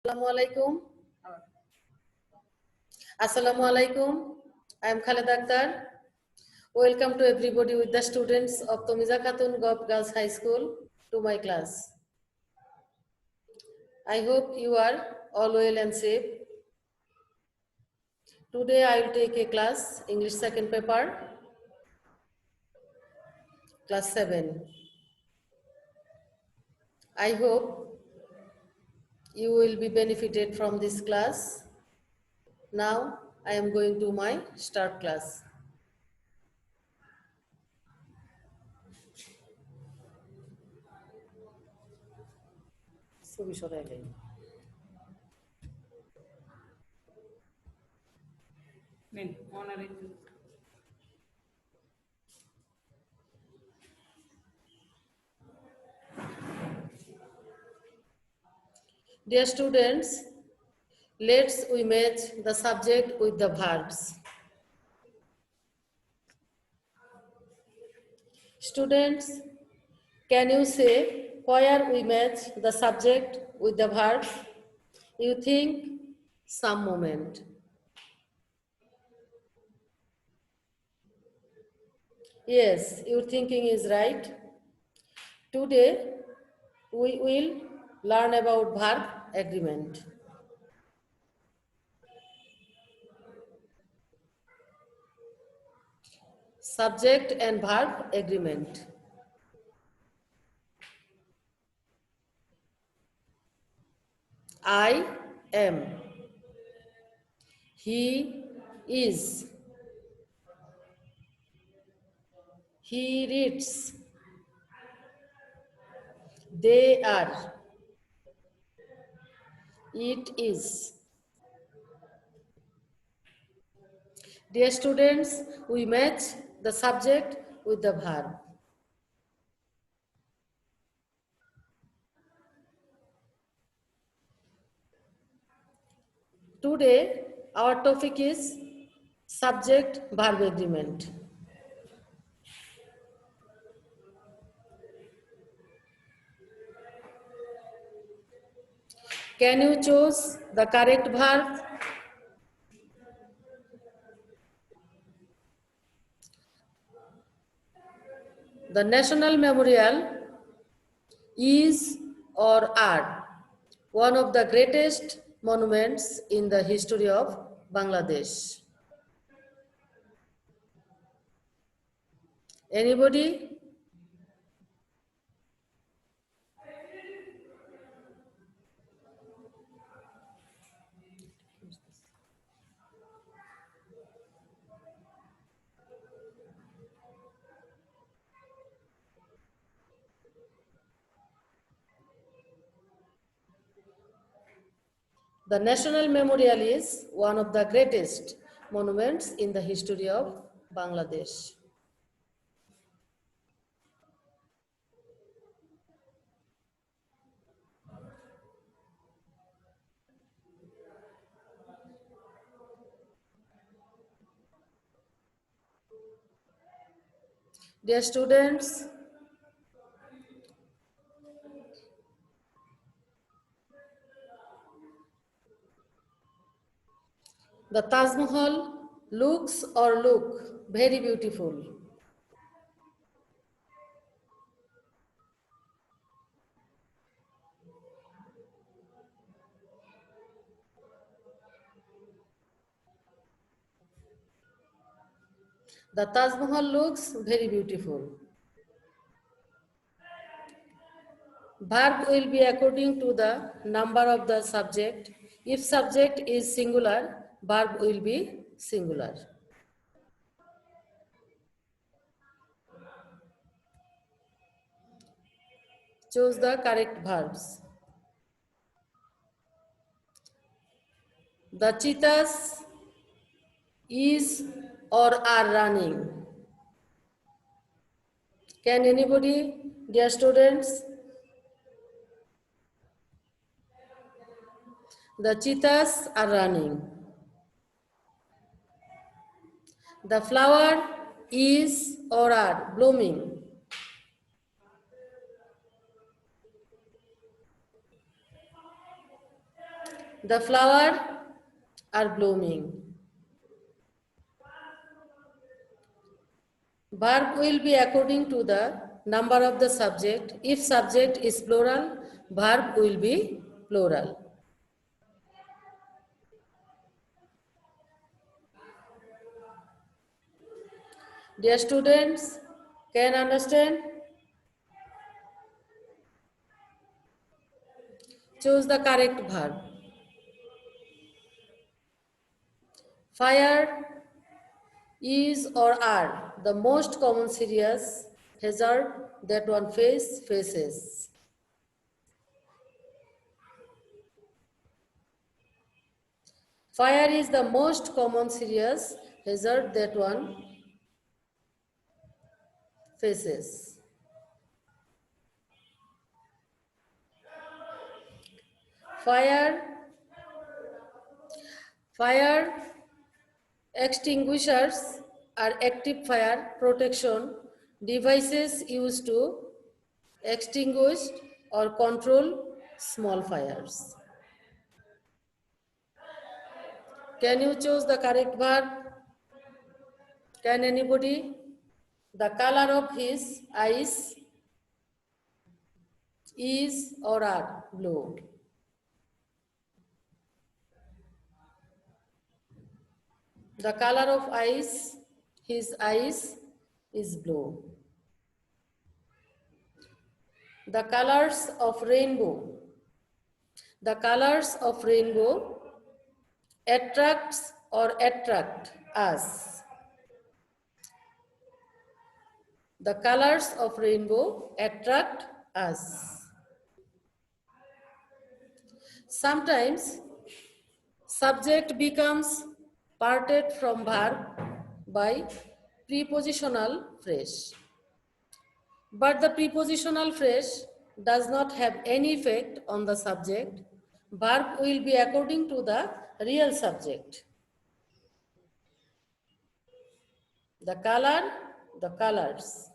Assalamualaikum. Assalamualaikum. I am Khaled Akhtar. Welcome to everybody with the students of Tomiza Khatun Girls High School to my class. I hope you are all well and safe. Today I will take a class, English second paper, class 7. I hope you will be benefited from this class. Now I am going to my start class. ছবি সরাই নেই। Dear students, let's we match the subject with the verbs. Students, can you say where we match the subject with the verb? You think some moment. Yes, your thinking is right. Today, we will learn about verb agreement. Subject and verb agreement. I am. He is. He reads. They are. It is. Dear students, we match the subject with the verb. Today, our topic is subject-verb agreement. Can you choose the correct verb? The National Memorial is or are one of the greatest monuments in the history of Bangladesh. Anybody? The National Memorial is one of the greatest monuments in the history of Bangladesh. Dear students, the Taj Mahal looks or look very beautiful. The Taj Mahal looks very beautiful. Verb will be according to the number of the subject. If subject is singular, verb will be singular. Choose the correct verbs. The cheetahs is or are running. Can anybody, dear students? The cheetahs are running. The flower is or are blooming. The flower are blooming. Verb will be according to the number of the subject. If subject is plural, verb will be plural. Dear students, can understand? Choose the correct verb. Fire is or are the most common serious hazard that one faces. Fire is the most common serious hazard that one faces. Fire extinguishers are active fire protection devices used to extinguish or control small fires. Can you choose the correct verb? Can anybody? The color of his eyes is or are blue. The color of his eyes is blue. The colors of rainbow. The colors of rainbow attracts or attract us. The colors of rainbow attract us. Sometimes subject becomes parted from verb by prepositional phrase. But the prepositional phrase does not have any effect on the subject. Verb will be according to the real subject. The color, the colors.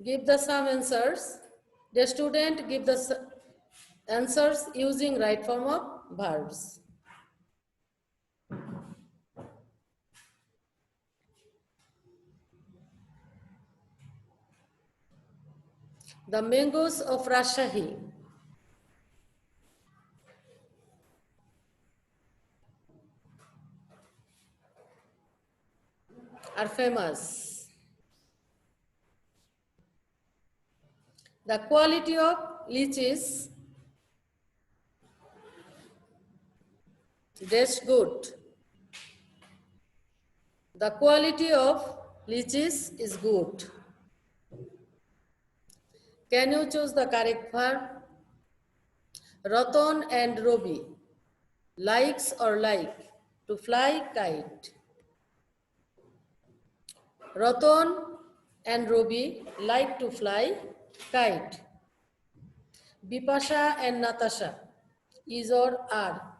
Give the some answers. The student give the answers using right form of verbs. The mangoes of Rajshahi are famous. The quality of lychees is good. The quality of lychees is good. Can you choose the correct verb? Ratan and Robi likes or like to fly kite. Ratan and Robi like to fly kite. Bipasha and Natasha is or are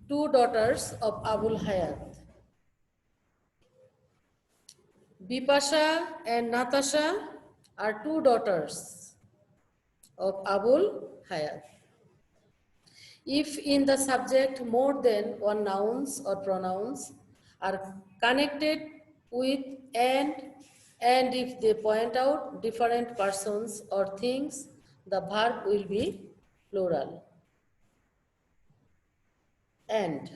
two daughters of Abul Hayat. Bipasha and Natasha are two daughters of Abul Hayat. If in the subject more than one nouns or pronouns are connected with and if they point out different persons or things, the verb will be plural. And.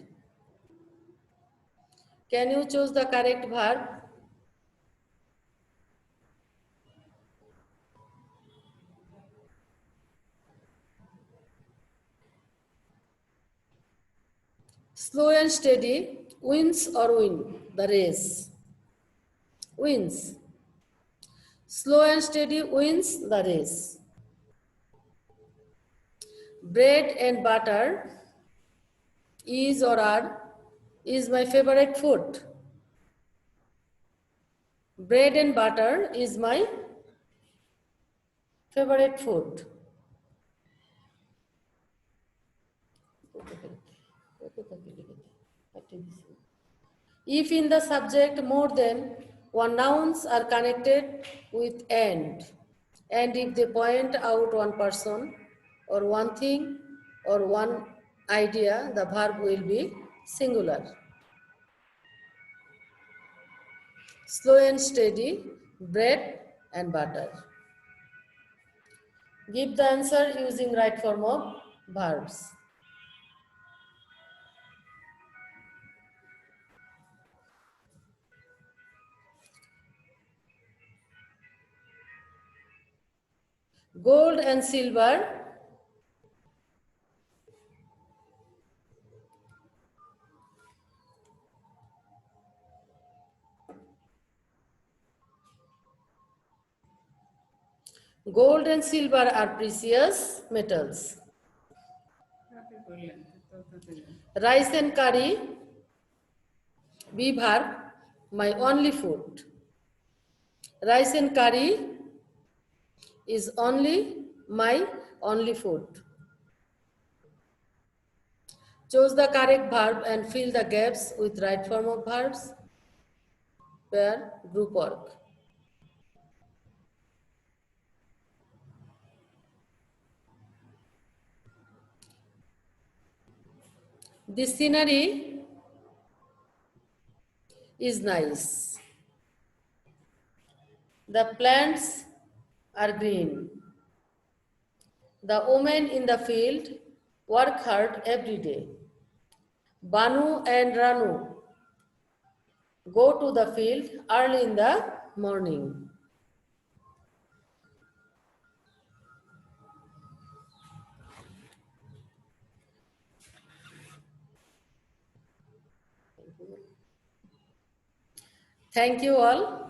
Can you choose the correct verb? Slow and steady wins or win the race. Wins. Slow and steady wins the race. Bread and butter is or are is my favorite food. Bread and butter is my favorite food. If in the subject more than one nouns are connected with and And if they point out one person or one thing or one idea, the verb will be singular. Slow and steady, bread and butter. Give the answer using right form of verbs. Gold and silver. Gold and silver are precious metals. Rice and curry, be verb, my only food. Rice and curry is only my only food. Choose the correct verb and fill the gaps with right form of verbs. Pair, group work. The scenery is nice. The plants are green. The women in the field work hard every day. Banu and Ranu go to the field early in the morning. Thank you all.